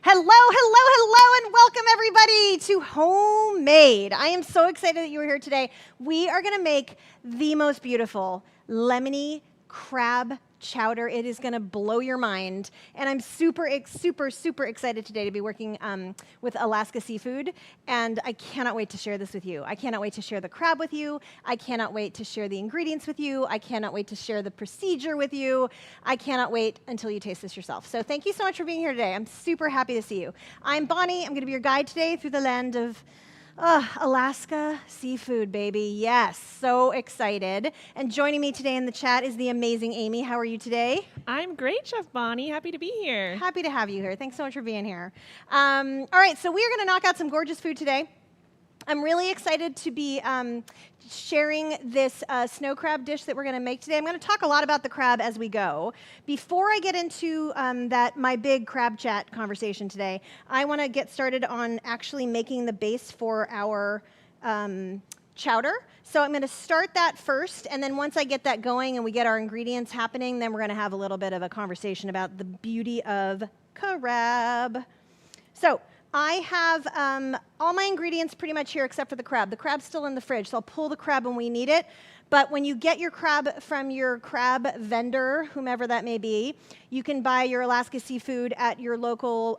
Hello, hello, hello, and welcome everybody to Homemade. I am so excited that you are here today. We are going to make the most beautiful lemony crab chowder. It is going to blow your mind. And I'm super excited today to be working with Alaska Seafood. And I cannot wait to share this with you. I cannot wait to share the crab with you. I cannot wait to share the ingredients with you. I cannot wait to share the procedure with you. I cannot wait until you taste this yourself. So thank you so much for being here today. I'm super happy to see you. I'm Bonnie. I'm going to be your guide today through the land of Alaska Seafood, baby. Yes, so excited. And joining me today in the chat is the amazing Amy. How are you today? I'm great, Chef Bonnie. Happy to be here. Happy to have you here. Thanks so much for being here. All right, so we are going to knock out some gorgeous food today. I'm really excited to be sharing this snow crab dish that we're going to make today. I'm going to talk a lot about the crab as we go. Before I get into my big crab chat conversation today, I want to get started on actually making the base for our chowder. So I'm going to start that first, and then once I get that going and we get our ingredients happening, then we're going to have a little bit of a conversation about the beauty of crab. So I have all my ingredients pretty much here except for the crab. The crab's still in the fridge, so I'll pull the crab when we need it. But when you get your crab from your crab vendor, whomever that may be, you can buy your Alaska Seafood at your local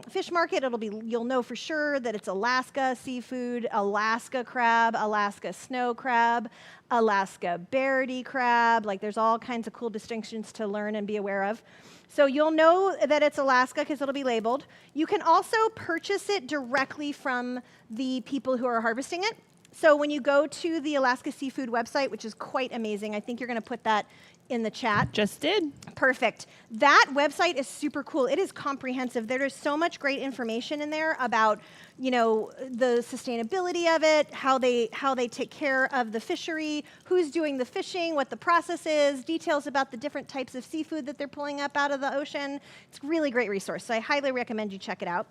fish market. You'll know for sure that it's Alaska Seafood, Alaska crab, Alaska snow crab, Alaska Bairdi crab. Like, there's all kinds of cool distinctions to learn and be aware of. So you'll know that it's Alaska because it'll be labeled. You can also purchase it directly from the people who are harvesting it. So when you go to the Alaska Seafood website, which is quite amazing, I think you're going to put that in the chat. Just did. Perfect. That website is super cool. It is comprehensive. There is so much great information in there about, you know, the sustainability of it, how they take care of the fishery, who's doing the fishing, what the process is, details about the different types of seafood that they're pulling up out of the ocean. It's a really great resource, so I highly recommend you check it out.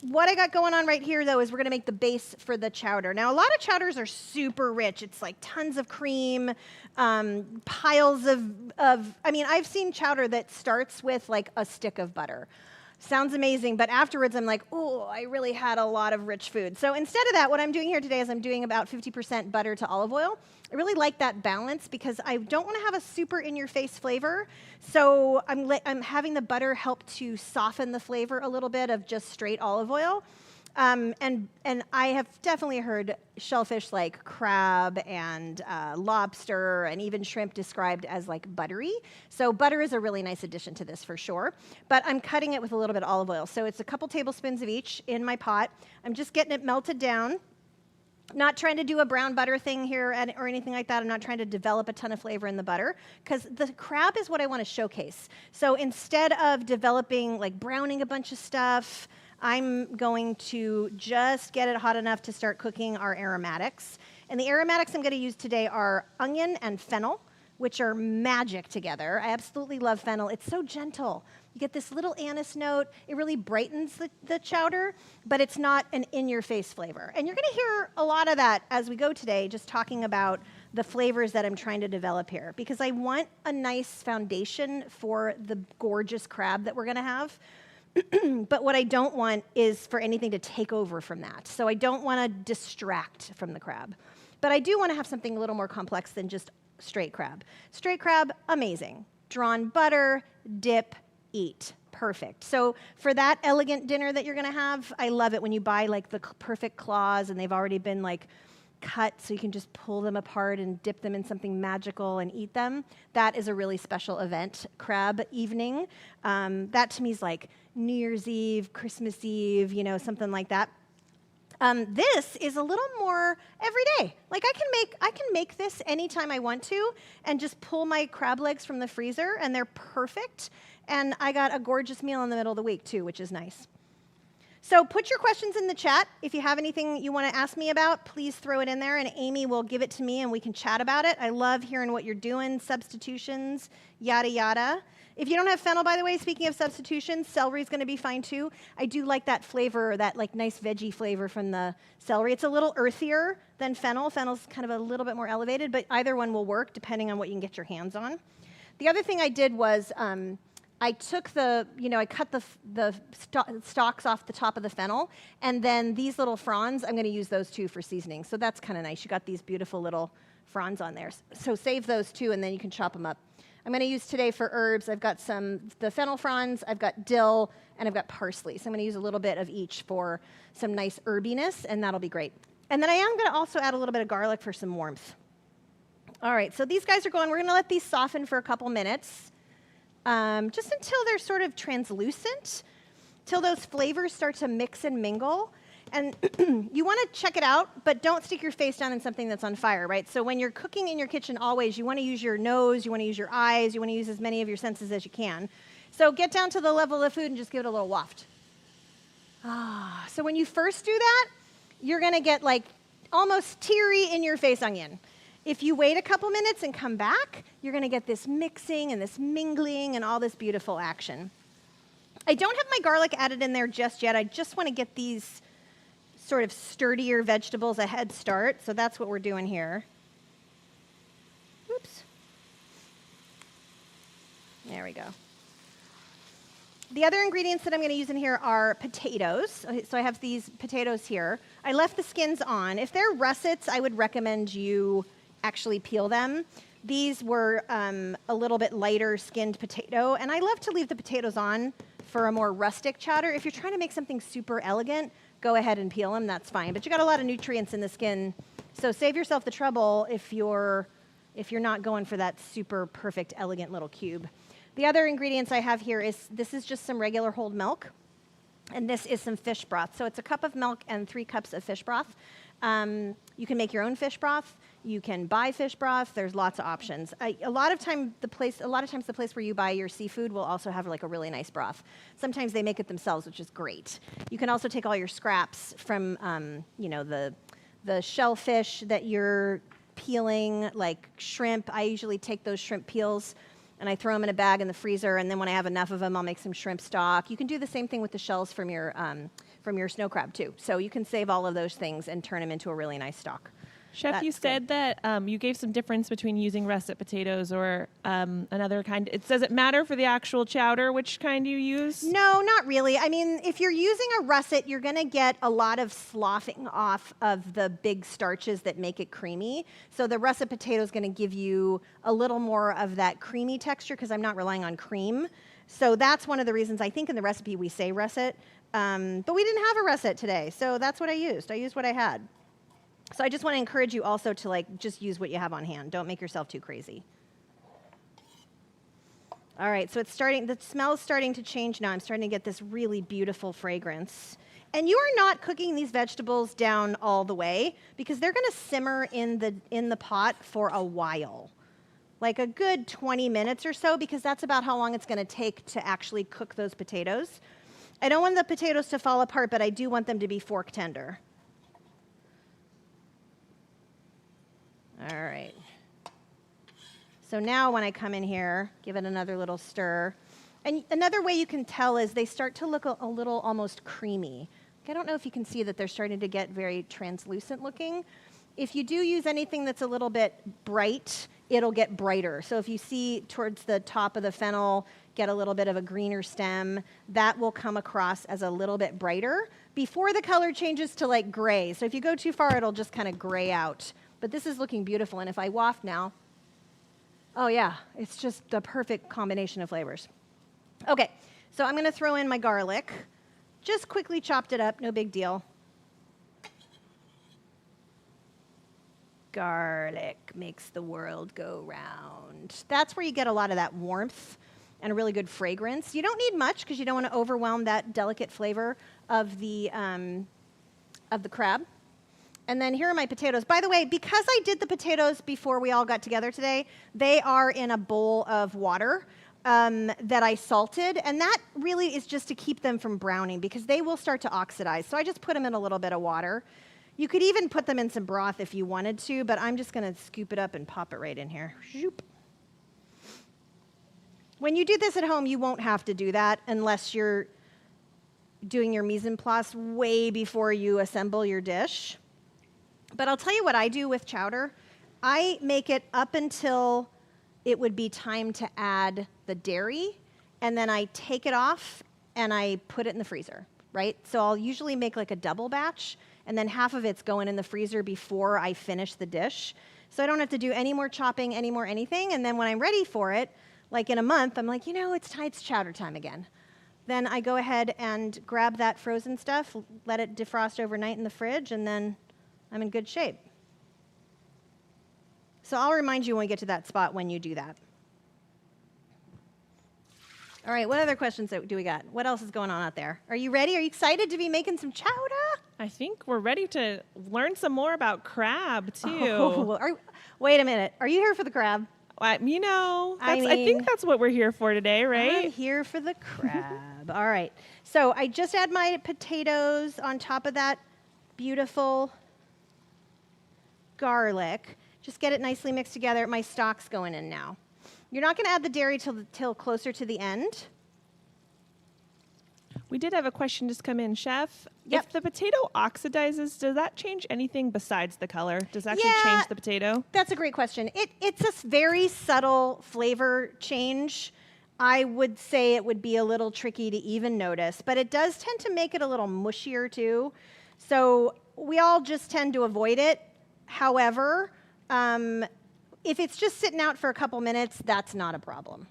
What I got going on right here, though, is we're going to make the base for the chowder. Now, a lot of chowders are super rich. It's like tons of cream, piles of I mean, I've seen chowder that starts with like a stick of butter. Sounds amazing, but afterwards I'm like, oh, I really had a lot of rich food. So instead of that, what I'm doing here today is I'm doing about 50% butter to olive oil. I really like that balance because I don't want to have a super in-your-face flavor. So I'm having the butter help to soften the flavor a little bit of just straight olive oil. And I have definitely heard shellfish like crab and lobster and even shrimp described as like buttery. So butter is a really nice addition to this for sure. But I'm cutting it with a little bit of olive oil. So it's a couple tablespoons of each in my pot. I'm just getting it melted down. Not trying to do a brown butter thing here or anything like that. I'm not trying to develop a ton of flavor in the butter because the crab is what I want to showcase. So instead of developing, like browning a bunch of stuff, I'm going to just get it hot enough to start cooking our aromatics. And the aromatics I'm going to use today are onion and fennel, which are magic together. I absolutely love fennel. It's so gentle. You get this little anise note. It really brightens the chowder, but it's not an in-your-face flavor. And you're going to hear a lot of that as we go today, just talking about the flavors that I'm trying to develop here, because I want a nice foundation for the gorgeous crab that we're going to have. But what I don't want is for anything to take over from that. So I don't want to distract from the crab. But I do want to have something a little more complex than just straight crab. Straight crab, amazing. Drawn butter, dip, eat. Perfect. So for that elegant dinner that you're going to have, I love it when you buy like the perfect claws and they've already been like cut so you can just pull them apart and dip them in something magical and eat them. That is a really special event, crab evening. That to me is like New Year's Eve, Christmas Eve, you know, something like that. This is a little more every day. Like I can make this anytime I want to and just pull my crab legs from the freezer and they're perfect. And I got a gorgeous meal in the middle of the week too, which is nice. So put your questions in the chat. If you have anything you want to ask me about, please throw it in there and Amy will give it to me and we can chat about it. I love hearing what you're doing, substitutions, yada, yada. If you don't have fennel, by the way, speaking of substitutions, celery is going to be fine too. I do like that flavor, that like nice veggie flavor from the celery. It's a little earthier than fennel. Fennel's kind of a little bit more elevated, but either one will work depending on what you can get your hands on. The other thing I did was I took I cut the stalks off the top of the fennel, and then these little fronds, I'm gonna use those too for seasoning. So that's kind of nice. You got these beautiful little fronds on there. So save those too, and then you can chop them up. I'm gonna use today for herbs, I've got the fennel fronds, I've got dill, and I've got parsley. So I'm gonna use a little bit of each for some nice herbiness, and that'll be great. And then I am gonna also add a little bit of garlic for some warmth. All right, so these guys are going, we're gonna let these soften for a couple minutes. Just until they're sort of translucent, till those flavors start to mix and mingle. And you want to check it out, but don't stick your face down in something that's on fire, right? So when you're cooking in your kitchen always, you want to use your nose, you want to use your eyes, you want to use as many of your senses as you can. So get down to the level of food and just give it a little waft. So when you first do that, you're going to get like almost teary in your face onion. If you wait a couple minutes and come back, you're gonna get this mixing and this mingling and all this beautiful action. I don't have my garlic added in there just yet. I just wanna get these sort of sturdier vegetables a head start, so that's what we're doing here. Oops. There we go. The other ingredients that I'm gonna use in here are potatoes. So I have these potatoes here. I left the skins on. If they're russets, I would recommend you actually peel them. These were a little bit lighter skinned potato, and I love to leave the potatoes on for a more rustic chowder. If you're trying to make something super elegant, go ahead and peel them, that's fine. But you got a lot of nutrients in the skin, so save yourself the trouble if you're not going for that super perfect, elegant little cube. The other ingredients I have here this is just some regular whole milk, and this is some fish broth. So it's a cup of milk and 3 cups of fish broth. You can make your own fish broth. You can buy fish broth. There's lots of options. A lot of times the place where you buy your seafood will also have like a really nice broth. Sometimes they make it themselves, which is great. You can also take all your scraps from the shellfish that you're peeling, like shrimp. I usually take those shrimp peels and I throw them in a bag in the freezer, and then when I have enough of them, I'll make some shrimp stock. You can do the same thing with the shells from your snow crab too. So you can save all of those things and turn them into a really nice stock. Chef, you said that you gave some difference between using russet potatoes or another kind. Does it matter for the actual chowder which kind you use? No, not really. I mean, if you're using a russet, you're going to get a lot of sloughing off of the big starches that make it creamy. So the russet potato is going to give you a little more of that creamy texture because I'm not relying on cream. So that's one of the reasons I think in the recipe we say russet. But we didn't have a russet today, so that's what I used. I used what I had. So I just want to encourage you also to just use what you have on hand. Don't make yourself too crazy. All right, so the smell is starting to change now. I'm starting to get this really beautiful fragrance. And you are not cooking these vegetables down all the way because they're going to simmer in the pot for a while. Like a good 20 minutes or so, because that's about how long it's going to take to actually cook those potatoes. I don't want the potatoes to fall apart, but I do want them to be fork tender. All right. So now when I come in here, give it another little stir. And another way you can tell is they start to look a little almost creamy. I don't know if you can see that they're starting to get very translucent looking. If you do use anything that's a little bit bright, it'll get brighter. So if you see towards the top of the fennel, get a little bit of a greener stem, that will come across as a little bit brighter before the color changes to like gray. So if you go too far, it'll just kind of gray out. But this is looking beautiful, and if I waft now, oh yeah, it's just the perfect combination of flavors. Okay, so I'm gonna throw in my garlic. Just quickly chopped it up, no big deal. Garlic makes the world go round. That's where you get a lot of that warmth and a really good fragrance. You don't need much because you don't want to overwhelm that delicate flavor of the crab. And then here are my potatoes. By the way, because I did the potatoes before we all got together today, they are in a bowl of water that I salted. And that really is just to keep them from browning because they will start to oxidize. So I just put them in a little bit of water. You could even put them in some broth if you wanted to, but I'm just going to scoop it up and pop it right in here. Zoop. When you do this at home, you won't have to do that unless you're doing your mise en place way before you assemble your dish. But I'll tell you what I do with chowder. I make it up until it would be time to add the dairy, and then I take it off and I put it in the freezer, right? So I'll usually make like a double batch, and then half of it's going in the freezer before I finish the dish. So I don't have to do any more chopping, any more anything. And then when I'm ready for it, like in a month, I'm like, it's chowder time again. Then I go ahead and grab that frozen stuff, let it defrost overnight in the fridge, and then I'm in good shape. So I'll remind you when we get to that spot when you do that. All right, what other questions do we got? What else is going on out there? Are you ready? Are you excited to be making some chowder? I think we're ready to learn some more about crab, too. Wait a minute. Are you here for the crab? I think that's what we're here for today, right? I'm here for the crab. All right. So I just add my potatoes on top of that beautiful garlic. Just get it nicely mixed together. My stock's going in now. You're not going to add the dairy till closer to the end. We did have a question just come in, Chef. Yep. If the potato oxidizes, does that change anything besides the color? Does it actually change the potato? That's a great question. It's a very subtle flavor change. I would say it would be a little tricky to even notice, but it does tend to make it a little mushier too. So we all just tend to avoid it. However, if it's just sitting out for a couple minutes, that's not a problem.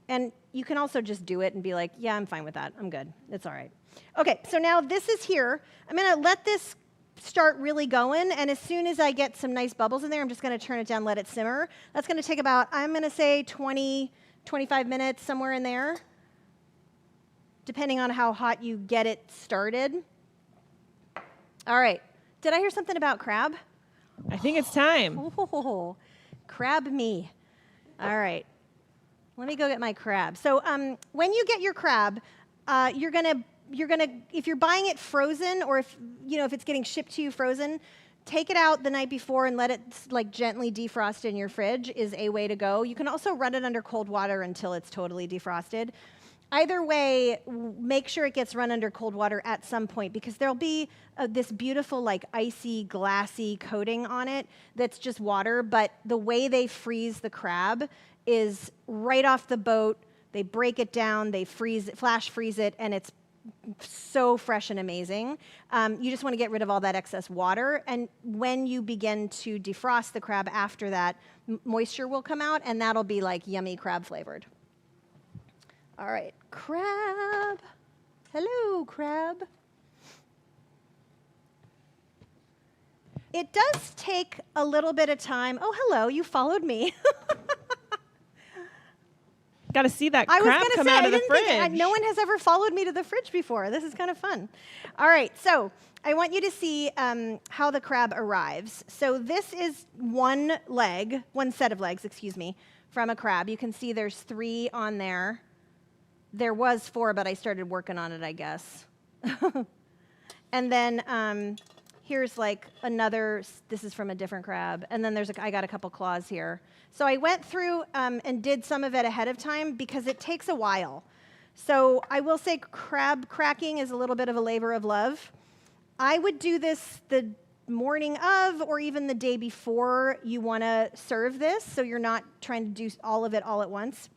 And you can also just do it and be like, yeah, I'm fine with that. I'm good. It's all right. Okay, so now this is here. I'm going to let this start really going, and as soon as I get some nice bubbles in there, I'm just going to turn it down, let it simmer. That's going to take about, I'm going to say 20, 25 minutes, somewhere in there, depending on how hot you get it started. All right. Did I hear something about crab? I think it's time. Oh, crab me. All right. Let me go get my crab. So when you get your crab, you're gonna if you're buying it frozen, or if it's getting shipped to you frozen, take it out the night before and let it like gently defrost in your fridge is a way to go. You can also run it under cold water until it's totally defrosted. Either way, make sure it gets run under cold water at some point, because there'll be this beautiful like icy, glassy coating on it that's just water, but the way they freeze the crab is right off the boat. They break it down, they flash freeze it, and it's so fresh and amazing. You just want to get rid of all that excess water, and when you begin to defrost the crab after that, moisture will come out, and that'll be like yummy crab flavored. All right, crab. Hello, crab. It does take a little bit of time. Oh, hello, you followed me. Got to see that crab come out of the fridge. No one has ever followed me to the fridge before. This is kind of fun. All right, so I want you to see how the crab arrives. So this is one set of legs, from a crab. You can see there's 3 on there. There was 4, but I started working on it, I guess. And then here's like another, this is from a different crab. And then I got a couple claws here. So I went through and did some of it ahead of time because it takes a while. So I will say crab cracking is a little bit of a labor of love. I would do this the morning of, or even the day before you want to serve this, so you're not trying to do all of it all at once.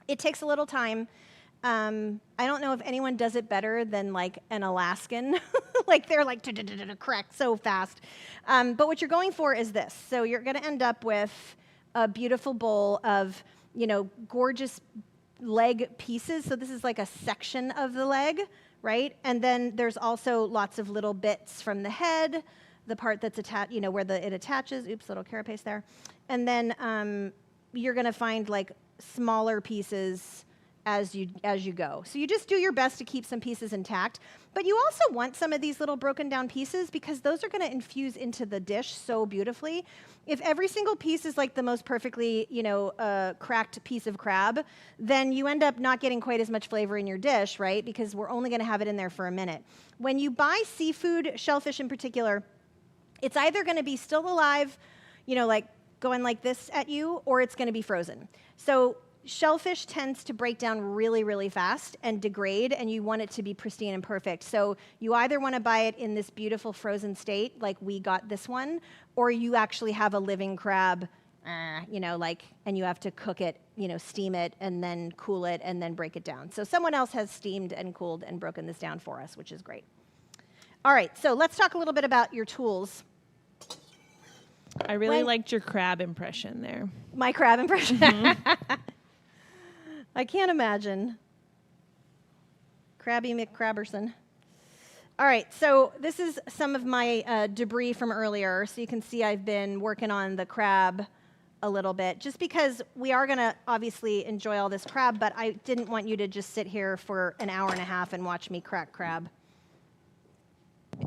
It takes a little time. I don't know if anyone does it better than like an Alaskan. Like they're like crack so fast. But what you're going for is this. So you're going to end up with a beautiful bowl of, gorgeous leg pieces. So this is like a section of the leg, right? And then there's also lots of little bits from the head, the part that's attached, where it attaches. Oops, little carapace there. And then you're going to find like smaller pieces as you go. So you just do your best to keep some pieces intact, but you also want some of these little broken down pieces because those are going to infuse into the dish so beautifully. If every single piece is like the most perfectly, cracked piece of crab, then you end up not getting quite as much flavor in your dish, right? Because we're only going to have it in there for a minute. When you buy seafood, shellfish in particular, it's either going to be still alive, like going like this at you, or it's going to be frozen. So shellfish tends to break down really, really fast and degrade, and you want it to be pristine and perfect. So you either want to buy it in this beautiful frozen state, like we got this one, or you actually have a living crab you know, like, and you have to cook it, you know, steam it and then cool it and then break it down. So someone else has steamed and cooled and broken this down for us, which is great. All right, so let's talk a little bit about your tools. I really liked your crab impression there. My crab impression. I can't imagine. Crabby McCrabberson. All right, so this is some of my debris from earlier. So you can see I've been working on the crab a little bit, just because we are going to obviously enjoy all this crab, but I didn't want you to just sit here for an hour and a half and watch me crack crab.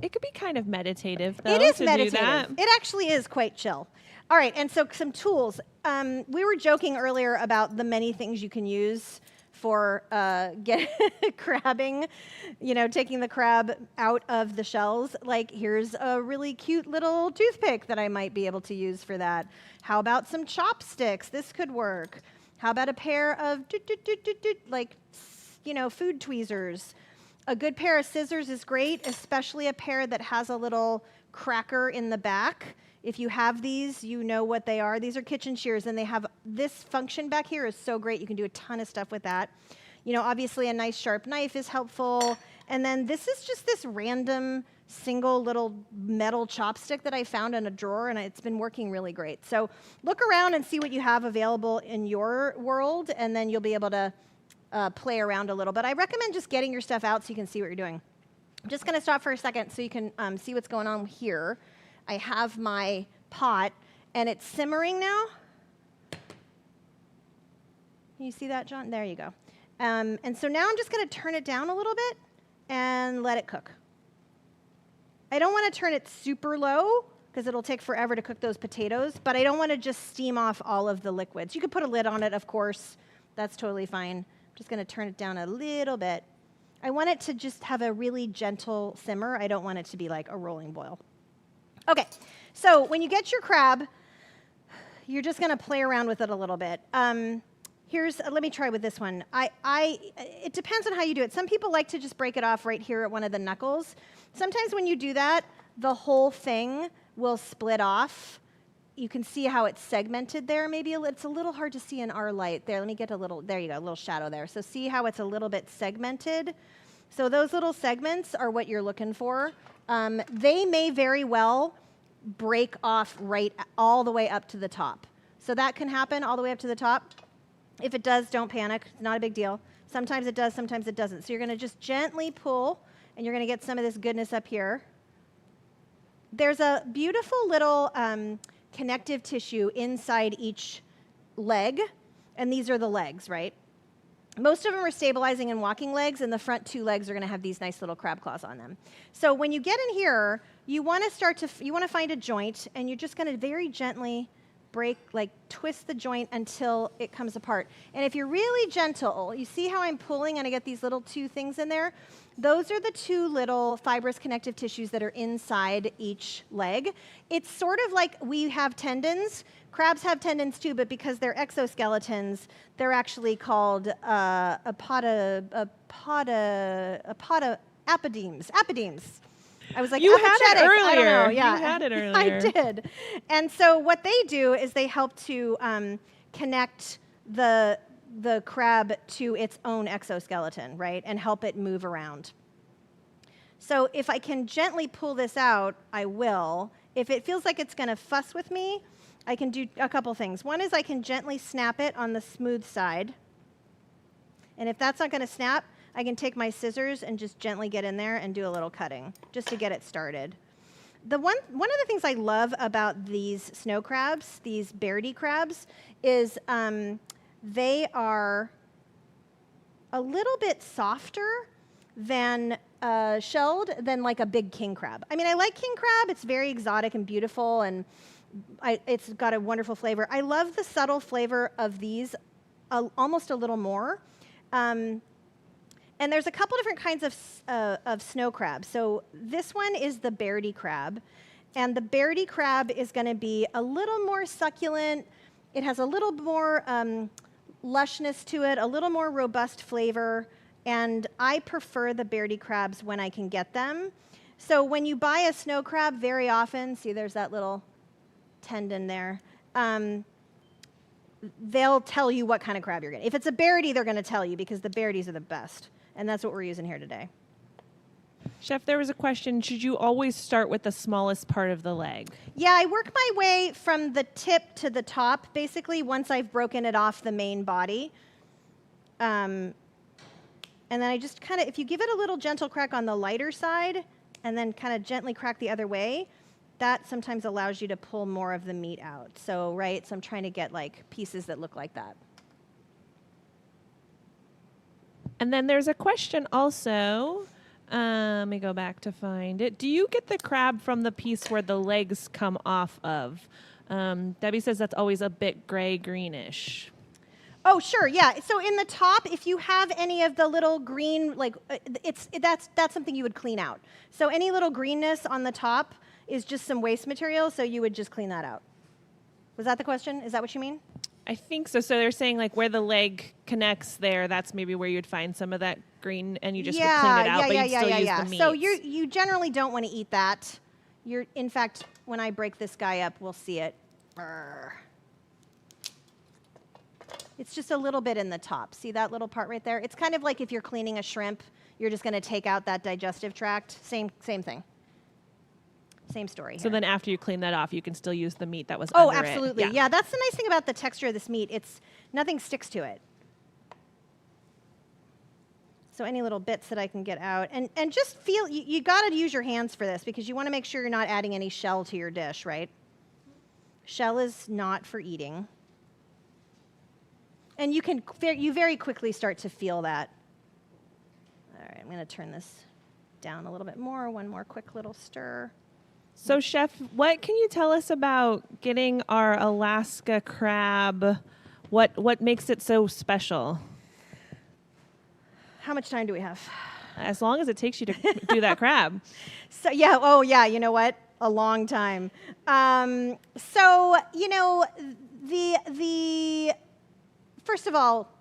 It could be kind of meditative, though. It is to meditative. Do that. It actually is quite chill. All right, and so some tools. We were joking earlier about the many things you can use for crabbing, you know, taking the crab out of the shells. Like, here's a really cute little toothpick that I might be able to use for that. How about some chopsticks? This could work. How about a pair of, like, you know, food tweezers? A good pair of scissors is great, especially a pair that has a little cracker in the back. If you have these, you know what they are. These are kitchen shears, and they have this function back here is so great. You can do a ton of stuff with that. You know, obviously a nice sharp knife is helpful. And then this is just this random single little metal chopstick that I found in a drawer, and it's been working really great. So look around and see what you have available in your world, and then you'll be able to play around a little. But I recommend just getting your stuff out so you can see what you're doing. I'm just going to stop for a second so you can see what's going on here. I have my pot, and it's simmering now. Can you see that, John? There you go. And so now I'm just going to turn it down a little bit and let it cook. I don't want to turn it super low because it'll take forever to cook those potatoes, but I don't want to just steam off all of the liquids. You could put a lid on it, of course. That's totally fine. I'm just going to turn it down a little bit. I want it to just have a really gentle simmer. I don't want it to be like a rolling boil. Okay, so when you get your crab, you're just going to play around with it a little bit. Let me try with this one. It depends on how you do it. Some people like to just break it off right here at one of the knuckles. Sometimes when you do that, the whole thing will split off. You can see how it's segmented there. Maybe it's a little hard to see in our light. There, let me get a little, there you go, a little shadow there. So see how it's a little bit segmented? So those little segments are what you're looking for. They may very well break off right all the way up to the top. So that can happen all the way up to the top. If it does, don't panic. It's not a big deal. Sometimes it does, sometimes it doesn't. So you're going to just gently pull, and you're going to get some of this goodness up here. There's a beautiful little connective tissue inside each leg, and these are the legs, right? Most of them are stabilizing and walking legs, and the front two legs are going to have these nice little crab claws on them. So when you get in here, you want to find a joint, and you're just going to very gently twist the joint until it comes apart. And if you're really gentle, you see how I'm pulling and I get these little two things in there? Those are the two little fibrous connective tissues that are inside each leg. It's sort of like we have tendons. Crabs have tendons too, but because they're exoskeletons, they're actually called apodemes. I was like, you had it earlier. I don't know. Yeah, you had it earlier. I did. And so what they do is they help to connect the crab to its own exoskeleton, right, and help it move around. So if I can gently pull this out, I will. If it feels like it's going to fuss with me, I can do a couple things. One is I can gently snap it on the smooth side. And if that's not going to snap, I can take my scissors and just gently get in there and do a little cutting just to get it started. One of the things I love about these snow crabs, these Bairdi crabs, is they are a little bit softer than shelled than like a big king crab. I mean, I like king crab. It's very exotic and beautiful, and it's got a wonderful flavor. I love the subtle flavor of these almost a little more. And there's a couple different kinds of snow crab. So this one is the Bairdi crab. And the Bairdi crab is going to be a little more succulent. It has a little more lushness to it, a little more robust flavor. And I prefer the Bairdi crabs when I can get them. So when you buy a snow crab, very often, see there's that little tendon there. they'll tell you what kind of crab you're getting. If it's a Bairdi, they're going to tell you because the Bairdis are the best. And that's what we're using here today. Chef, there was a question. Should you always start with the smallest part of the leg? Yeah, I work my way from the tip to the top, basically, once I've broken it off the main body. And then I just kind of, if you give it a little gentle crack on the lighter side, and then kind of gently crack the other way, that sometimes allows you to pull more of the meat out. So, right, so I'm trying to get like pieces that look like that. And then there's a question also. Let me go back to find it. Do you get the crab from the piece where the legs come off of? Debbie says that's always a bit gray-greenish. Oh, sure, yeah. So in the top, if you have any of the little green, like that's something you would clean out. So any little greenness on the top is just some waste material, so you would just clean that out. Was that the question? Is that what you mean? I think so. So they're saying like where the leg connects there, that's maybe where you'd find some of that green, and you just would clean it out, but you'd still use the meat. So you generally don't want to eat that. In fact, when I break this guy up, we'll see it. Brr. It's just a little bit in the top. See that little part right there? It's kind of like if you're cleaning a shrimp, you're just going to take out that digestive tract. Same thing. Same story So here. then after you clean that off, you can still use the meat that was under it. Oh, absolutely. Yeah, that's the nice thing about the texture of this meat. Nothing sticks to it. So any little bits that I can get out. And just feel, you got to use your hands for this because you want to make sure you're not adding any shell to your dish, right? Shell is not for eating. And you very quickly start to feel that. All right, I'm going to turn this down a little bit more. One more quick little stir. So, Chef, what can you tell us about getting our Alaska crab? What makes it so special? How much time do we have? As long as it takes you to do that crab. So yeah, oh yeah, you know what? A long time. So you know, the first of all,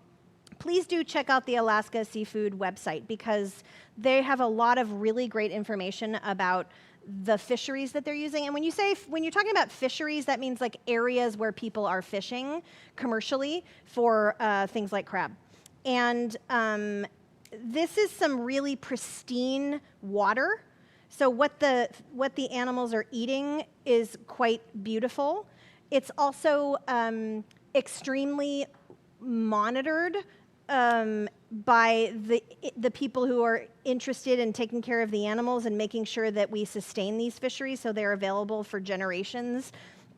please do check out the Alaska Seafood website because they have a lot of really great information about the fisheries that they're using. And when you're talking about fisheries, that means like areas where people are fishing commercially for things like crab. And this is some really pristine water. So what the animals are eating is quite beautiful. It's also extremely monitored by the people who are interested in taking care of the animals and making sure that we sustain these fisheries so they're available for generations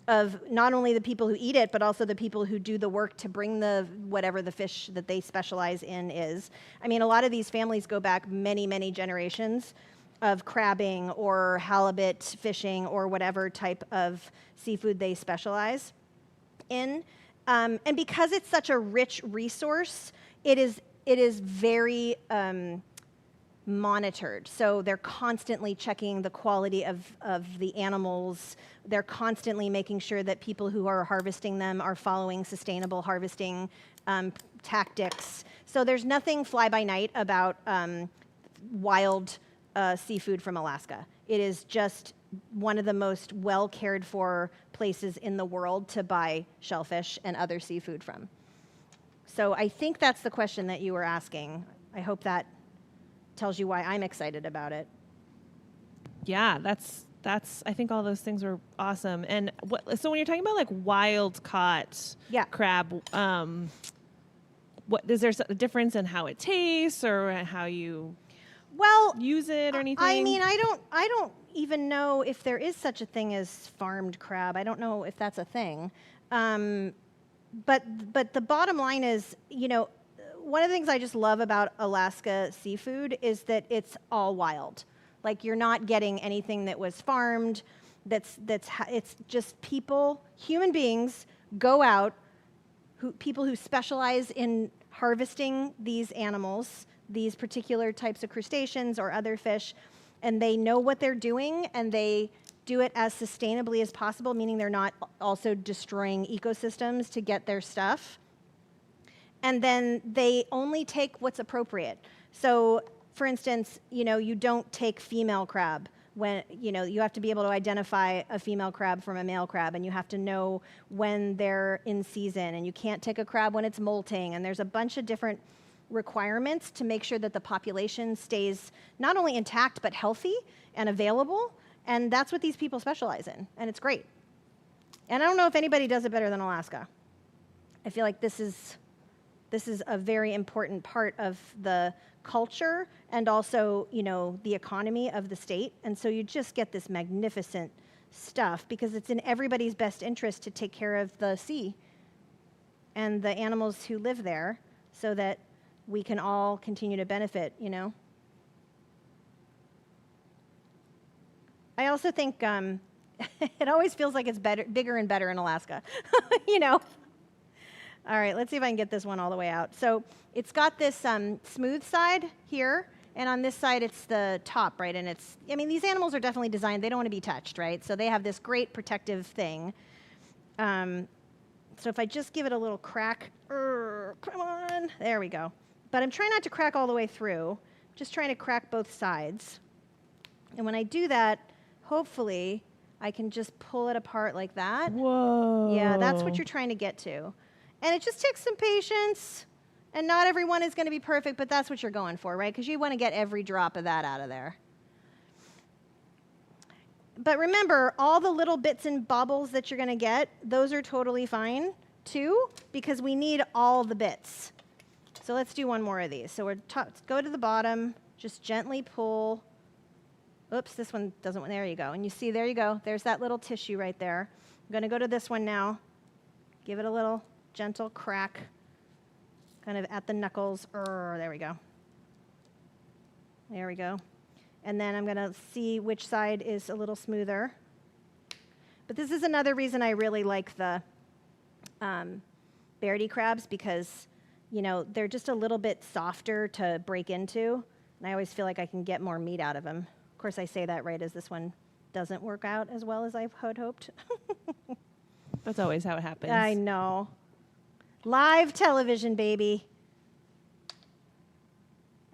of not only the people who eat it, but also the people who do the work to bring whatever the fish that they specialize in is. I mean, a lot of these families go back many, many generations of crabbing or halibut fishing or whatever type of seafood they specialize in. And because it's such a rich resource, it is very monitored. So they're constantly checking the quality of the animals. They're constantly making sure that people who are harvesting them are following sustainable harvesting tactics. So there's nothing fly-by-night about wild seafood from Alaska. It is just one of the most well-cared-for places in the world to buy shellfish and other seafood from. So I think that's the question that you were asking. I hope that tells you why I'm excited about it. Yeah, that's. I think all those things were awesome. And so when you're talking about like wild caught crab, what is there a difference in how it tastes or how you use it or anything? I mean, I don't even know if there is such a thing as farmed crab. I don't know if that's a thing. But the bottom line is, you know, one of the things I just love about Alaska seafood is that it's all wild. Like you're not getting anything that was farmed. It's just people, human beings, go out, people who specialize in harvesting these animals, these particular types of crustaceans or other fish, and they know what they're doing and they do it as sustainably as possible, meaning they're not also destroying ecosystems to get their stuff. And then they only take what's appropriate. So, for instance, you know, you don't take female crab when, you have to be able to identify a female crab from a male crab, and you have to know when they're in season, and you can't take a crab when it's molting, and there's a bunch of different requirements to make sure that the population stays not only intact but healthy and available, and that's what these people specialize in, and it's great. And I don't know if anybody does it better than Alaska. I feel like this is a very important part of the culture and also, the economy of the state. And so you just get this magnificent stuff because it's in everybody's best interest to take care of the sea and the animals who live there so that we can all continue to benefit, I also think it always feels like it's bigger and better in Alaska, All right, let's see if I can get this one all the way out. So it's got this smooth side here, and on this side it's the top, right? And these animals are definitely designed, they don't want to be touched, right? So they have this great protective thing. So if I just give it a little crack, come on, there we go. But I'm trying not to crack all the way through, just trying to crack both sides. And when I do that, hopefully I can just pull it apart like that. Whoa. Yeah, that's what you're trying to get to. And it just takes some patience, and not everyone is going to be perfect, but that's what you're going for, right? Because you want to get every drop of that out of there. But remember, all the little bits and bobbles that you're going to get, those are totally fine, too, because we need all the bits. So let's do one more of these. So go to the bottom, just gently pull. Oops, this one doesn't, there you go. And you see, there you go. There's that little tissue right there. I'm going to go to this one now. Give it a little gentle crack, kind of at the knuckles. There we go. There we go. And then I'm going to see which side is a little smoother. But this is another reason I really like the Bairdi crabs because, they're just a little bit softer to break into. And I always feel like I can get more meat out of them. Of course, I say that right as this one doesn't work out as well as I had hoped. That's always how it happens. I know. Live television, baby.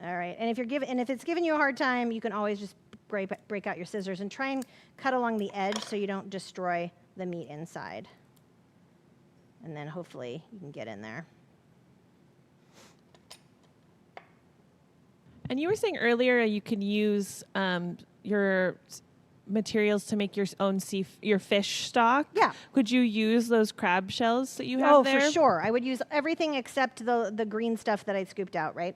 All right, and if it's giving you a hard time, you can always just break out your scissors and try and cut along the edge so you don't destroy the meat inside. And then hopefully you can get in there. And you were saying earlier you can use your materials to make your own your fish stock. Yeah. Could you use those crab shells that you have there? Oh, for sure. I would use everything except the green stuff that I scooped out, right?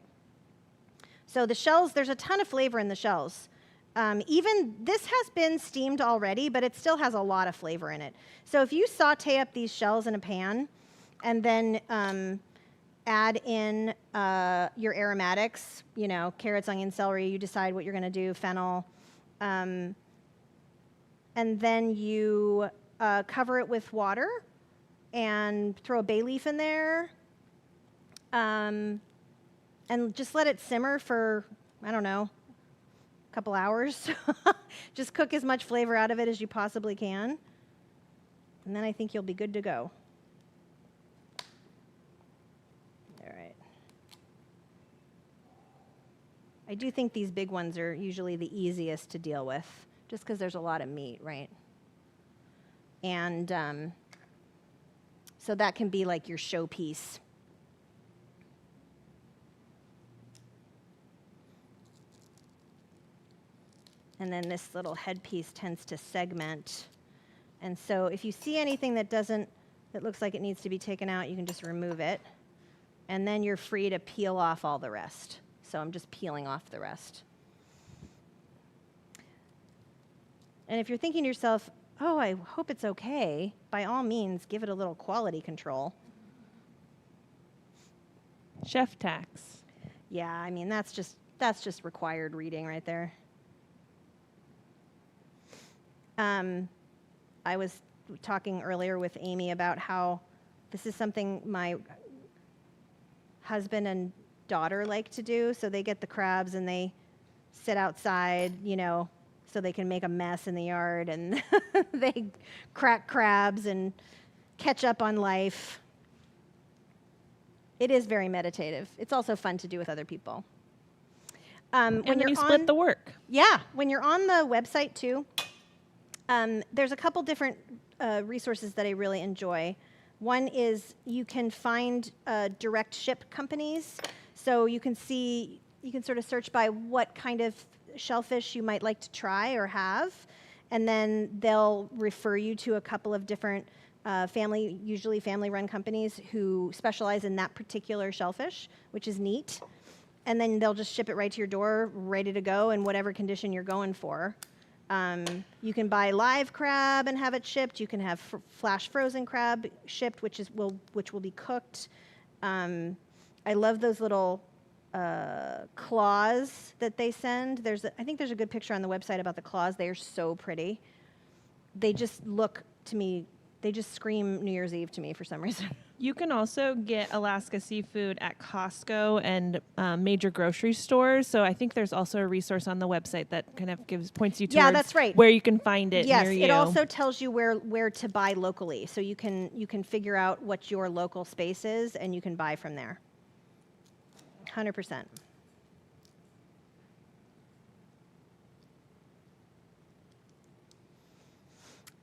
So the shells, there's a ton of flavor in the shells. Even this has been steamed already, but it still has a lot of flavor in it. So if you saute up these shells in a pan and then add in your aromatics, carrots, onion, celery, you decide what you're going to do, fennel, and then you cover it with water and throw a bay leaf in there and just let it simmer for, I don't know, a couple hours. Just cook as much flavor out of it as you possibly can. And then I think you'll be good to go. All right. I do think these big ones are usually the easiest to deal with, just because there's a lot of meat, right? And so that can be like your showpiece. And then this little headpiece tends to segment. And so if you see anything that looks like it needs to be taken out, you can just remove it. And then you're free to peel off all the rest. So I'm just peeling off the rest. And if you're thinking to yourself, oh, I hope it's okay, by all means, give it a little quality control. Chef tax. Yeah, that's just required reading right there. I was talking earlier with Amy about how this is something my husband and daughter like to do. So they get the crabs and they sit outside, so they can make a mess in the yard, and they crack crabs and catch up on life. It is very meditative. It's also fun to do with other people. And then you split the work. Yeah, when you're on the website too, there's a couple different resources that I really enjoy. One is you can find direct ship companies. So you can sort of search by what kind of shellfish you might like to try or have. And then they'll refer you to a couple of different usually family-run companies who specialize in that particular shellfish, which is neat. And then they'll just ship it right to your door, ready to go in whatever condition you're going for. You can buy live crab and have it shipped. You can have flash frozen crab shipped, which will be cooked. I love those little claws that they send. I think there's a good picture on the website about the claws. They are so pretty. They just look to me, they just scream New Year's Eve to me for some reason. You can also get Alaska seafood at Costco and major grocery stores. So I think there's also a resource on the website that kind of points you towards that's right. where you can find it Yes, near you. it also tells you where to buy locally. So you can figure out what your local space is and you can buy from there. 100%.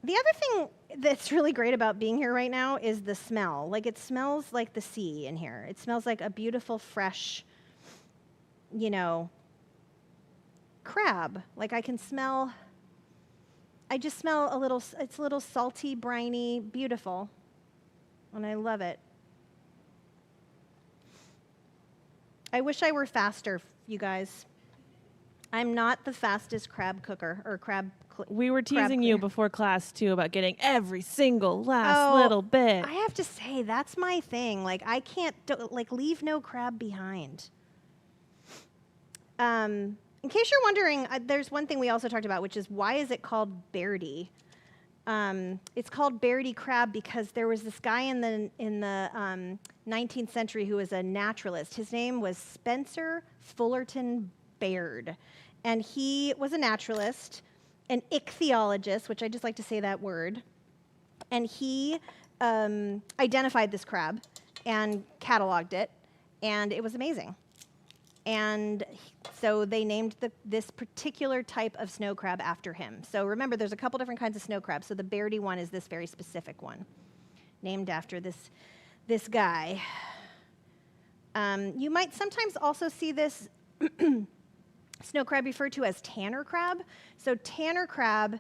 The other thing that's really great about being here right now is the smell. Like, it smells like the sea in here. It smells like a beautiful, fresh, crab. Like, I just smell it's a little salty, briny, beautiful. And I love it. I wish I were faster, you guys. I'm not the fastest crab cooker or crab. We were teasing you before class too about getting every single last little bit. I have to say that's my thing. Like, I can't leave no crab behind. In case you're wondering, there's one thing we also talked about, which is why is it called Bairdi? It's called Bairdi crab because there was this guy in the 19th century who was a naturalist. His name was Spencer Fullerton Baird, and he was a naturalist, an ichthyologist, which I just like to say that word, and he identified this crab and cataloged it, and it was amazing. And so they named this particular type of snow crab after him. So remember, there's a couple different kinds of snow crabs. So the Bairdi one is this very specific one, named after this guy. You might sometimes also see this snow crab referred to as tanner crab. So tanner crab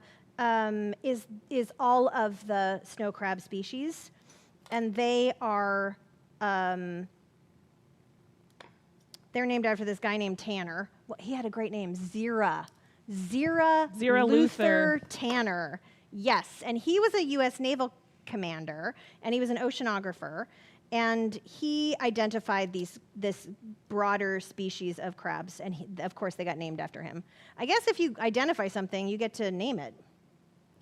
is all of the snow crab species, and they are they're named after this guy named Tanner. Well, he had a great name, Zira Luther Tanner. Yes, and he was a U.S. naval commander, and he was an oceanographer, and he identified this broader species of crabs, and of course they got named after him. I guess if you identify something, you get to name it,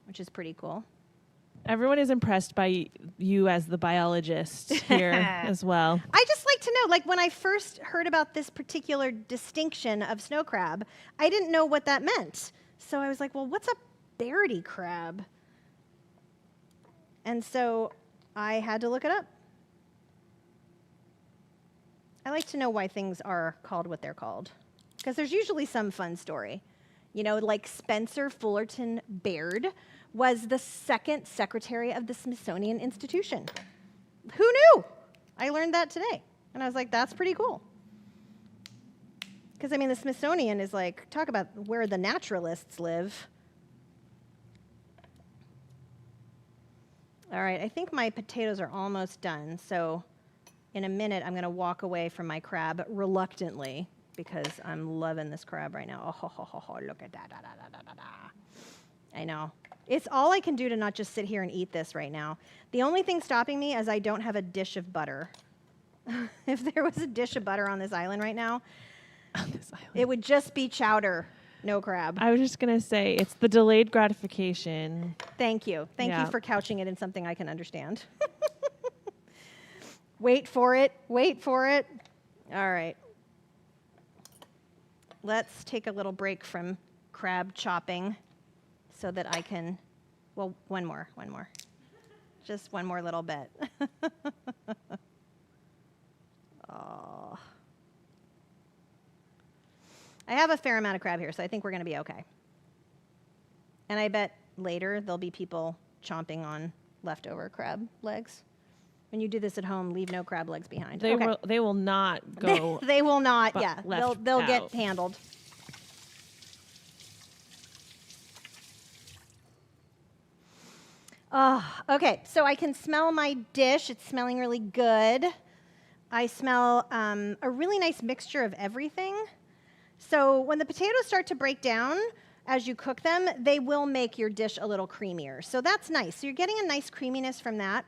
which is pretty cool. Everyone is impressed by you as the biologist here as well. I just like to know, when I first heard about this particular distinction of snow crab, I didn't know what that meant. So I was like, well, what's a Bairdi crab? And so I had to look it up. I like to know why things are called what they're called, because there's usually some fun story. Like Spencer Fullerton Baird was the second secretary of the Smithsonian Institution. Who knew? I learned that today. And I was like, that's pretty cool. Because, the Smithsonian is talk about where the naturalists live. All right, I think my potatoes are almost done. So in a minute, I'm going to walk away from my crab reluctantly because I'm loving this crab right now. Oh, look at that. Da, da, da, da, da. I know. It's all I can do to not just sit here and eat this right now. The only thing stopping me is I don't have a dish of butter. If there was a dish of butter on this island right now, it would just be chowder, no crab. I was just going to say, it's the delayed gratification. Thank you. Thank you for couching it in something I can understand. Wait for it. Wait for it. All right. Let's take a little break from crab chopping so that I can, one more. Just one more little bit. Oh. I have a fair amount of crab here, so I think we're going to be okay. And I bet later there'll be people chomping on leftover crab legs. When you do this at home, leave no crab legs behind. They will not go. They will not. bu- Yeah, left they'll out. get handled. Oh, okay, so I can smell my dish. It's smelling really good. I smell a really nice mixture of everything. So when the potatoes start to break down as you cook them, they will make your dish a little creamier. So that's nice. So you're getting a nice creaminess from that.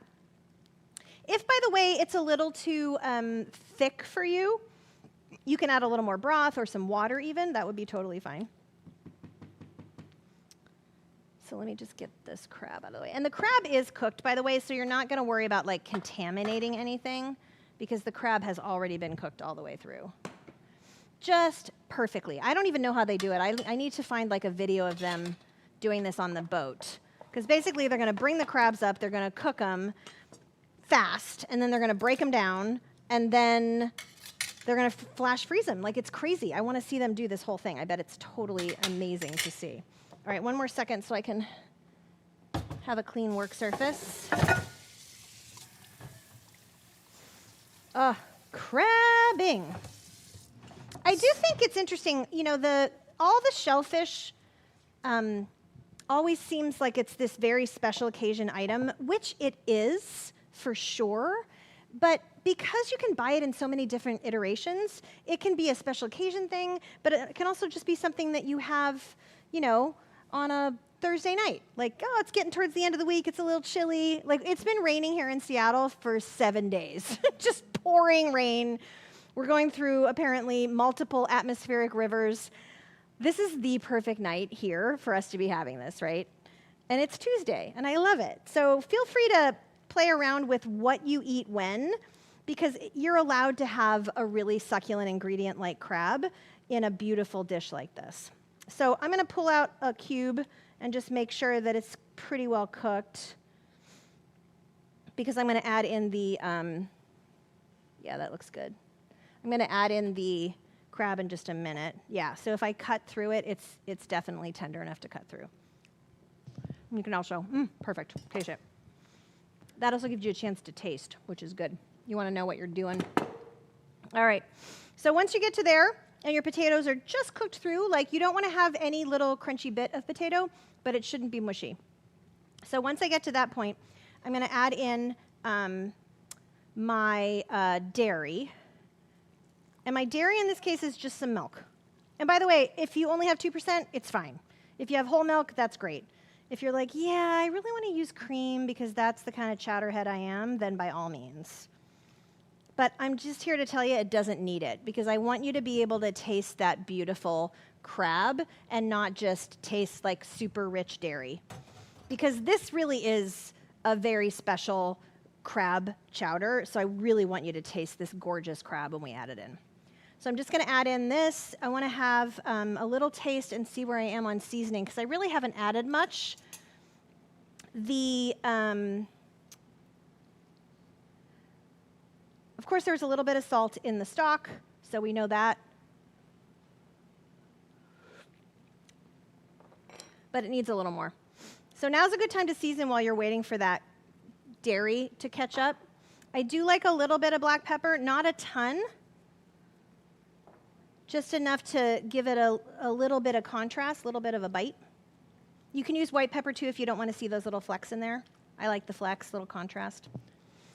If, by the way, it's a little too thick for you, you can add a little more broth or some water even. That would be totally fine. So let me just get this crab out of the way. And the crab is cooked, by the way, so you're not going to worry about like contaminating anything because the crab has already been cooked all the way through. Just perfectly. I don't even know how they do it. I need to find like a video of them doing this on the boat. Because basically they're going to bring the crabs up, they're going to cook them fast, and then they're going to break them down, and then they're going to flash freeze them. Like, it's crazy. I want to see them do this whole thing. I bet it's totally amazing to see. All right, one more second so I can have a clean work surface. Crabbing. I do think it's interesting, you know, all the shellfish always seems like it's this very special occasion item, which it is for sure, but because you can buy it in so many different iterations, it can be a special occasion thing, but it can also just be something that you have, you know, on a Thursday night. Like, oh, it's getting towards the end of the week, it's a little chilly. Like, it's been raining here in Seattle for 7 days, just pouring rain. We're going through, apparently, multiple atmospheric rivers. This is the perfect night here for us to be having this, right? And it's Tuesday, and I love it. So feel free to play around with what you eat when, because you're allowed to have a really succulent ingredient like crab in a beautiful dish like this. So I'm going to pull out a cube and just make sure that it's pretty well cooked, because I'm going to add in the, yeah, that looks good. I'm going to add in the crab in just a minute. Yeah, so if I cut through it, it's definitely tender enough to cut through. You can also, perfect, taste it. That also gives you a chance to taste, which is good. You want to know what you're doing. All right, so once you get to there and your potatoes are just cooked through, like, you don't want to have any little crunchy bit of potato, but it shouldn't be mushy. So once I get to that point, I'm going to add in my dairy. And my dairy in this case is just some milk. And by the way, if you only have 2%, it's fine. If you have whole milk, that's great. If you're like, yeah, I really want to use cream because that's the kind of chowderhead I am, then by all means. But I'm just here to tell you it doesn't need it, because I want you to be able to taste that beautiful crab and not just taste like super rich dairy. Because this really is a very special crab chowder, so I really want you to taste this gorgeous crab when we add it in. So I'm just going to add in this. I want to have a little taste and see where I am on seasoning, because I really haven't added much. Of course, there's a little bit of salt in the stock, so we know that. But it needs a little more. So now's a good time to season while you're waiting for that dairy to catch up. I do like a little bit of black pepper, not a ton. Just enough to give it a little bit of contrast, a little bit of a bite. You can use white pepper too if you don't want to see those little flecks in there. I like the flecks, little contrast.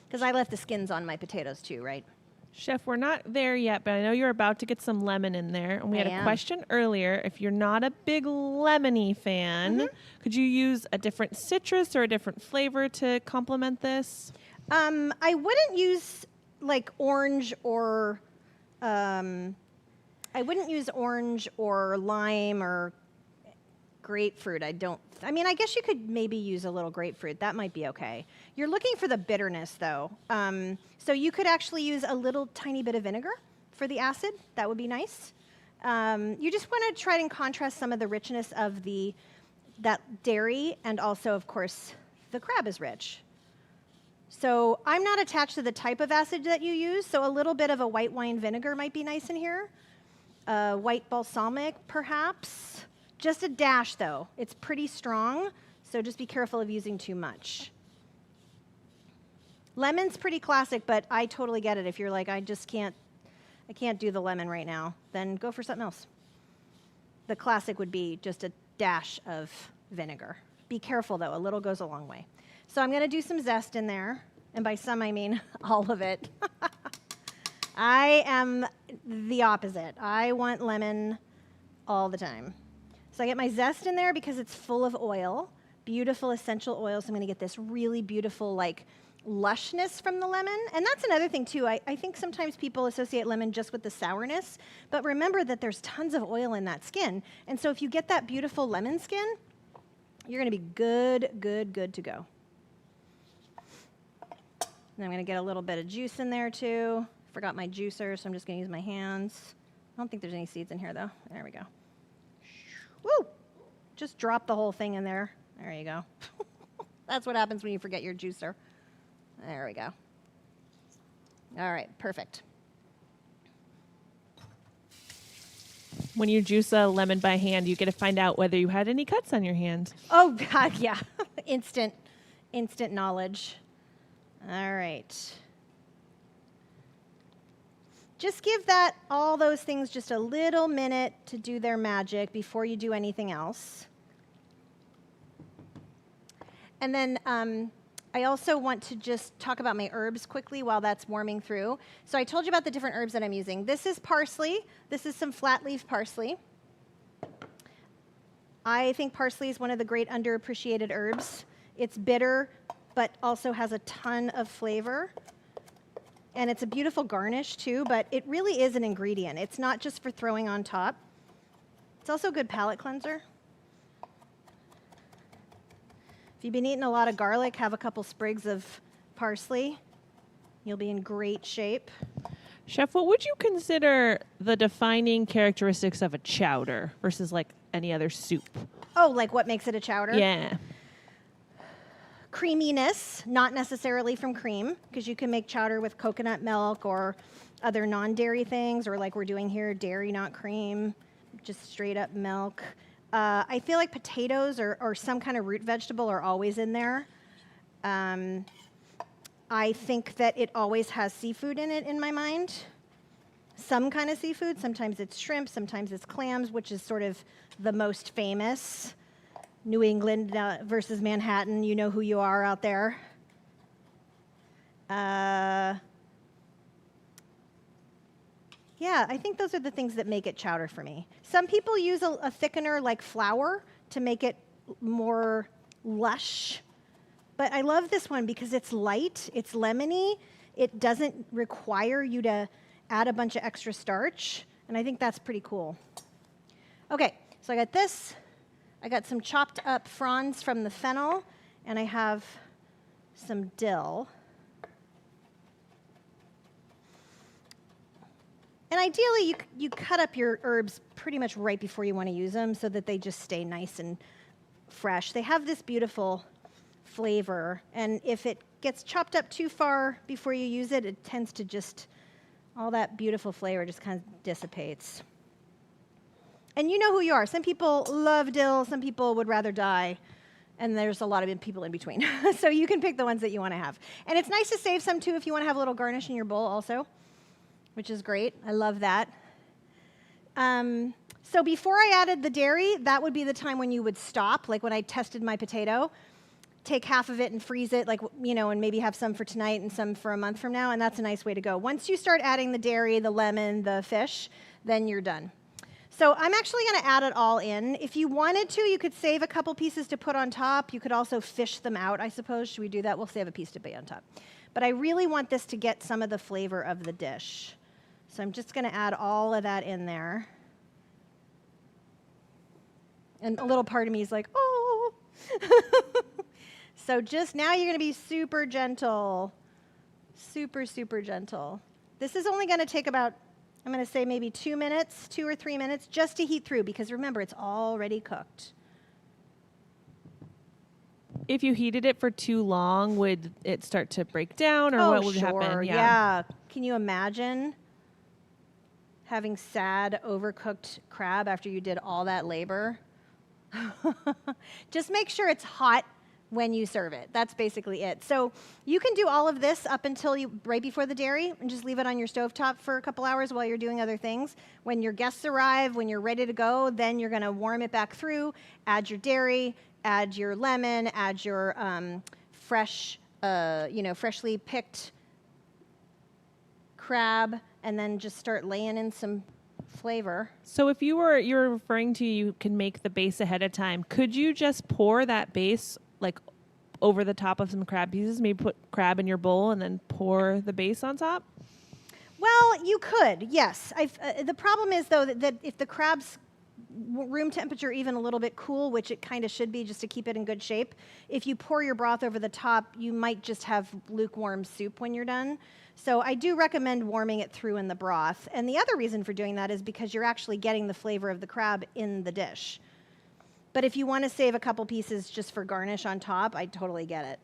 Because I left the skins on my potatoes too, right? Chef, we're not there yet, but I know you're about to get some lemon in there. And we had a question earlier. If you're not a big Lemony fan, could you use a different citrus or a different flavor to complement this? I wouldn't use like orange or I wouldn't use orange or lime or grapefruit. I mean, I guess you could maybe use a little grapefruit. That might be okay. You're looking for the bitterness, though. So you could actually use a little tiny bit of vinegar for the acid. That would be nice. You just want to try and contrast some of the richness of that dairy, and also, of course, the crab is rich. So I'm not attached to the type of acid that you use, so a little bit of a white wine vinegar might be nice in here. white balsamic, perhaps. Just a dash, though. It's pretty strong, so just be careful of using too much. Lemon's pretty classic, but I totally get it. If you're like, I can't do the lemon right now, then go for something else. The classic would be just a dash of vinegar. Be careful, though. A little goes a long way. So I'm going to do some zest in there, and by some I mean all of it. I am the opposite. I want lemon all the time. So I get my zest in there because it's full of oil, beautiful essential oils. So I'm going to get this really beautiful, like, lushness from the lemon. And that's another thing, too. I think sometimes people associate lemon just with the sourness, but remember that there's tons of oil in that skin. And so if you get that beautiful lemon skin, you're going to be good to go. And I'm going to get a little bit of juice in there, too. Forgot my juicer, so I'm just going to use my hands. I don't think there's any seeds in here, though. There we go. Woo! Just drop the whole thing in there. There you go. That's what happens when you forget your juicer. There we go. All right, perfect. When you juice a lemon by hand, you get to find out whether you had any cuts on your hand. Oh, God, yeah. Instant knowledge. All right. Just give all those things just a little minute to do their magic before you do anything else. And then I also want to just talk about my herbs quickly while that's warming through. So I told you about the different herbs that I'm using. This is parsley. This is some flat leaf parsley. I think parsley is one of the great underappreciated herbs. It's bitter, but also has a ton of flavor. And it's a beautiful garnish, too, but it really is an ingredient. It's not just for throwing on top. It's also a good palate cleanser. If you've been eating a lot of garlic, have a couple sprigs of parsley. You'll be in great shape. Chef, what would you consider the defining characteristics of a chowder versus like any other soup? Oh, like what makes it a chowder? Yeah. Creaminess, not necessarily from cream, because you can make chowder with coconut milk or other non-dairy things, or like we're doing here, dairy, not cream, just straight up milk. I feel like potatoes or some kind of root vegetable are always in there. I think that it always has seafood in it in my mind. Some kind of seafood. Sometimes it's shrimp, sometimes it's clams, which is sort of the most famous. New England versus Manhattan, you know who you are out there. Yeah, I think those are the things that make it chowder for me. Some people use a thickener like flour to make it more lush. But I love this one because it's light, it's lemony, it doesn't require you to add a bunch of extra starch, and I think that's pretty cool. Okay, so I got this. I got some chopped up fronds from the fennel, and I have some dill. And ideally, you cut up your herbs pretty much right before you want to use them so that they just stay nice and fresh. They have this beautiful flavor, and if it gets chopped up too far before you use it, it tends to just, all that beautiful flavor just kind of dissipates. And you know who you are. Some people love dill, some people would rather die, and there's a lot of people in between. So you can pick the ones that you want to have. And it's nice to save some, too, if you want to have a little garnish in your bowl also, which is great. I love that. So before I added the dairy, that would be the time when you would stop, like when I tested my potato, take half of it and freeze it, like, you know, and maybe have some for tonight and some for a month from now, and that's a nice way to go. Once you start adding the dairy, the lemon, the fish, then you're done. So I'm actually going to add it all in. If you wanted to, you could save a couple pieces to put on top. You could also fish them out, I suppose. Should we do that? We'll save a piece to be on top. But I really want this to get some of the flavor of the dish. So I'm just going to add all of that in there. And a little part of me is like, oh. So just now you're going to be super gentle. Super, super gentle. This is only going to take about, I'm going to say maybe 2 minutes, 2 or 3 minutes, just to heat through, because remember, it's already cooked. If you heated it for too long, would it start to break down, or what would happen? Yeah. Can you imagine? having sad, overcooked crab after you did all that labor. Just make sure it's hot when you serve it. That's basically it. So you can do all of this up until right before the dairy and just leave it on your stovetop for a couple hours while you're doing other things. When your guests arrive, when you're ready to go, then you're going to warm it back through, add your dairy, add your lemon, add your freshly picked crab, and then just start laying in some flavor. So if you're referring to you can make the base ahead of time, could you just pour that base like over the top of some crab pieces? Maybe put crab in your bowl and then pour the base on top? Well, you could, yes. The problem is, though, that if the crab's room temperature even a little bit cool, which it kind of should be just to keep it in good shape, if you pour your broth over the top, you might just have lukewarm soup when you're done. So I do recommend warming it through in the broth. And the other reason for doing that is because you're actually getting the flavor of the crab in the dish. But if you want to save a couple pieces just for garnish on top, I totally get it.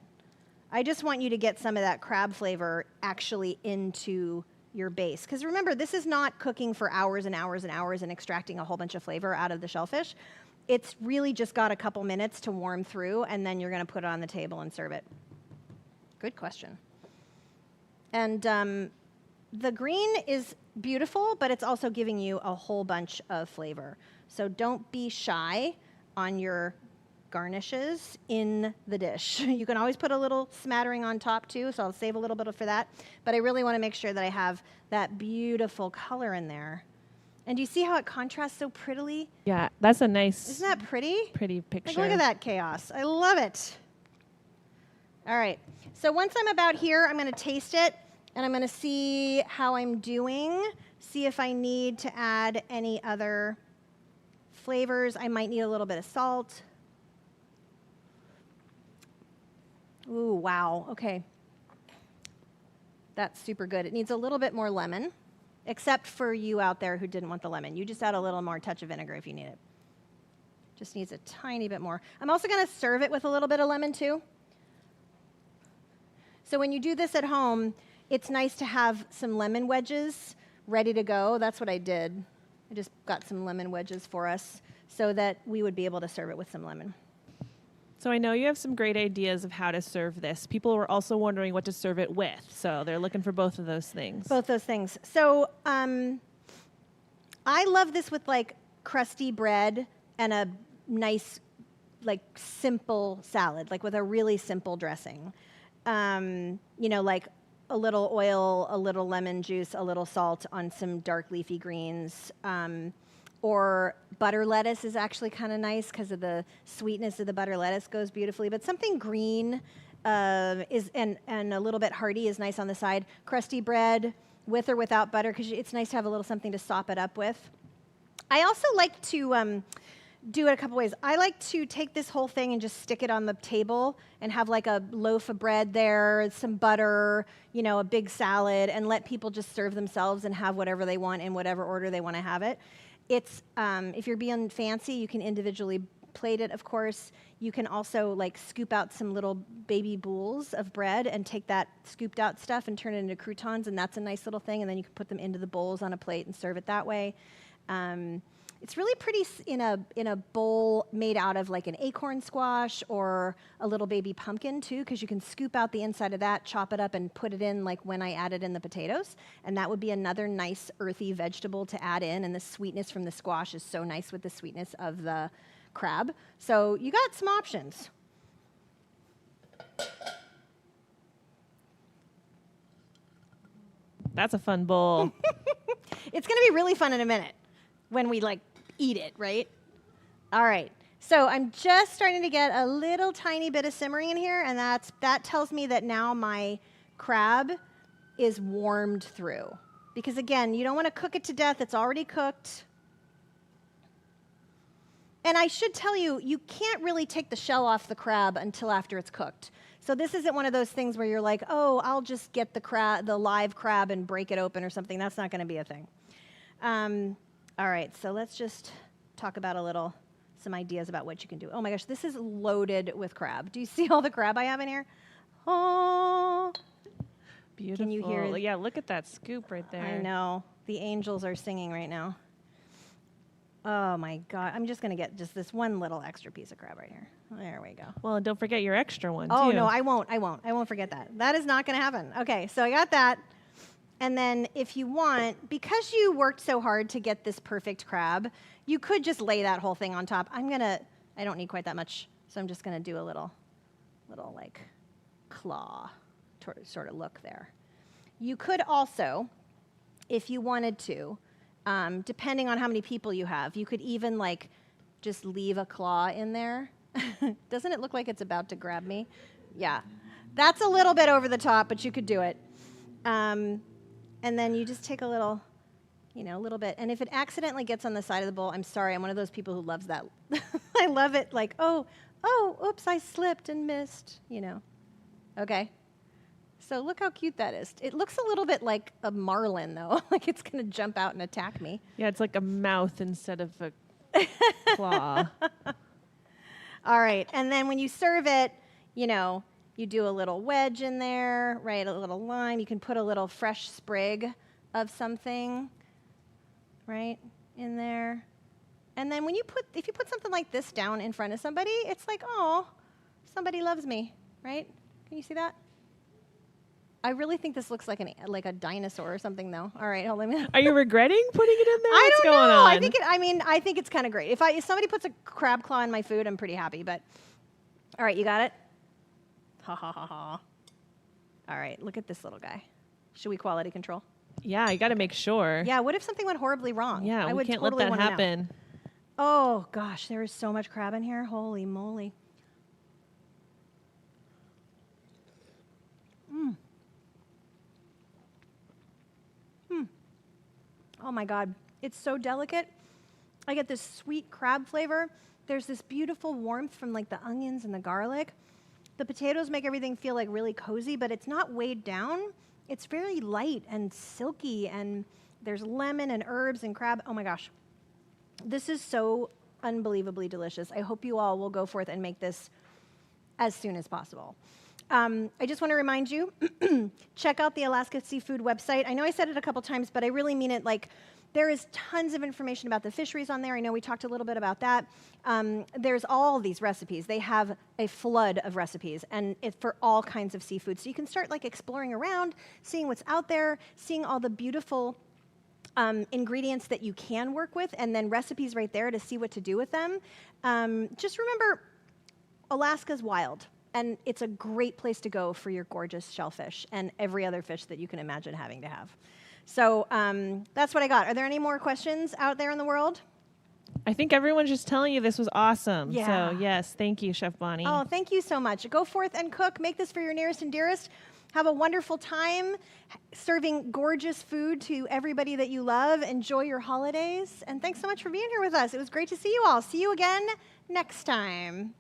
I just want you to get some of that crab flavor actually into your base. Because remember, this is not cooking for hours and hours and hours and extracting a whole bunch of flavor out of the shellfish. It's really just got a couple minutes to warm through, and then you're going to put it on the table and serve it. Good question. And the green is beautiful, but it's also giving you a whole bunch of flavor. So don't be shy on your garnishes in the dish. You can always put a little smattering on top too, so I'll save a little bit for that. But I really want to make sure that I have that beautiful color in there. And do you see how it contrasts so prettily? Yeah, that's a nice, isn't that pretty? Pretty picture. Like, look at that chaos. I love it. All right. So once I'm about here, I'm going to taste it, and I'm going to see how I'm doing, see if I need to add any other flavors. I might need a little bit of salt. Ooh, wow. Okay. That's super good. It needs a little bit more lemon, except for you out there who didn't want the lemon. You just add a little more touch of vinegar if you need it. Just needs a tiny bit more. I'm also going to serve it with a little bit of lemon too. So when you do this at home, it's nice to have some lemon wedges ready to go. That's what I did. I just got some lemon wedges for us so that we would be able to serve it with some lemon. So I know you have some great ideas of how to serve this. People were also wondering what to serve it with. So they're looking for both of those things. Both those things. So I love this with like crusty bread and a nice, like simple salad, like with a really simple dressing. Like a little oil, a little lemon juice, a little salt on some dark leafy greens. Or butter lettuce is actually kind of nice because of the sweetness of the butter lettuce goes beautifully. But something green and a little bit hearty is nice on the side. Crusty bread with or without butter, because it's nice to have a little something to sop it up with. I also like to do it a couple ways. I like to take this whole thing and just stick it on the table and have like a loaf of bread there, some butter, a big salad, and let people just serve themselves and have whatever they want in whatever order they want to have it. It's if you're being fancy, you can individually plate it, of course. You can also like scoop out some little baby boules of bread and take that scooped out stuff and turn it into croutons, and that's a nice little thing. And then you can put them into the bowls on a plate and serve it that way. It's really pretty in a bowl made out of like an acorn squash or a little baby pumpkin too, because you can scoop out the inside of that, chop it up, and put it in like when I added in the potatoes. And that would be another nice earthy vegetable to add in. And the sweetness from the squash is so nice with the sweetness of the crab. So you got some options. That's a fun bowl. It's going to be really fun in a minute when we like eat it, right? All right. So I'm just starting to get a little tiny bit of simmering in here, and that tells me that now my crab is warmed through. Because again, you don't want to cook it to death. It's already cooked. And I should tell you, you can't really take the shell off the crab until after it's cooked. So this isn't one of those things where you're like, oh, I'll just get the live crab and break it open or something. That's not going to be a thing. All right, so let's just talk about some ideas about what you can do. Oh my gosh, this is loaded with crab. Do you see all the crab I have in here? Oh, Beautiful. Can you hear it? Yeah, look at that scoop right there. I know. The angels are singing right now. Oh my God. I'm just going to get just this one little extra piece of crab right here. There we go. Well, and don't forget your extra one, Oh, too. no, I won't forget that. That is not going to happen. Okay, so I got that. And then if you want, because you worked so hard to get this perfect crab, you could just lay that whole thing on top. I don't need quite that much, so I'm just going to do a little like claw sort of look there. You could also, if you wanted to, depending on how many people you have, you could even like just leave a claw in there. Doesn't it look like it's about to grab me? Yeah. That's a little bit over the top, but you could do it. And then you just take a little bit. And if it accidentally gets on the side of the bowl, I'm sorry, I'm one of those people who loves that. I love it like, oh, oops, I slipped and missed, Okay. So look how cute that is. It looks a little bit like a marlin, though. Like it's going to jump out and attack me. Yeah, it's like a mouth instead of a claw. All right. And then when you serve it, you do a little wedge in there, right? A little lime. You can put a little fresh sprig of something, right, in there. And then if you put something like this down in front of somebody, it's like, oh, somebody loves me, right? Can you see that? I really think this looks like a dinosaur or something, though. All right, hold on. Are you regretting putting it in there? I What's don't going know. on? I think it's kind of great. If somebody puts a crab claw in my food, I'm pretty happy. But all right, you got it. Ha ha ha ha. All right, look at this little guy. Should we quality control? Yeah, you got to make sure. Yeah. What if something went horribly wrong? Yeah, I we would can't totally let that wanna know. happen. Oh gosh, there is so much crab in here. Holy moly. Oh my God, it's so delicate. I get this sweet crab flavor. There's this beautiful warmth from like the onions and the garlic. The potatoes make everything feel like really cozy, but it's not weighed down. It's very light and silky, and there's lemon and herbs and crab. Oh my gosh. This is so unbelievably delicious. I hope you all will go forth and make this as soon as possible. I just want to remind you, check out the Alaska Seafood website. I know I said it a couple times, but I really mean it. Like, there is tons of information about the fisheries on there. I know we talked a little bit about that. There's all these recipes. They have a flood of recipes, and it's for all kinds of seafood. So you can start like exploring around, seeing what's out there, seeing all the beautiful ingredients that you can work with, and then recipes right there to see what to do with them. Just remember, Alaska's wild. And it's a great place to go for your gorgeous shellfish and every other fish that you can imagine having to have. So that's what I got. Are there any more questions out there in the world? I think everyone's just telling you this was awesome. Yeah. So, yes, thank you, Chef Bonnie. Oh, thank you so much. Go forth and cook. Make this for your nearest and dearest. Have a wonderful time serving gorgeous food to everybody that you love. Enjoy your holidays. And thanks so much for being here with us. It was great to see you all. See you again next time.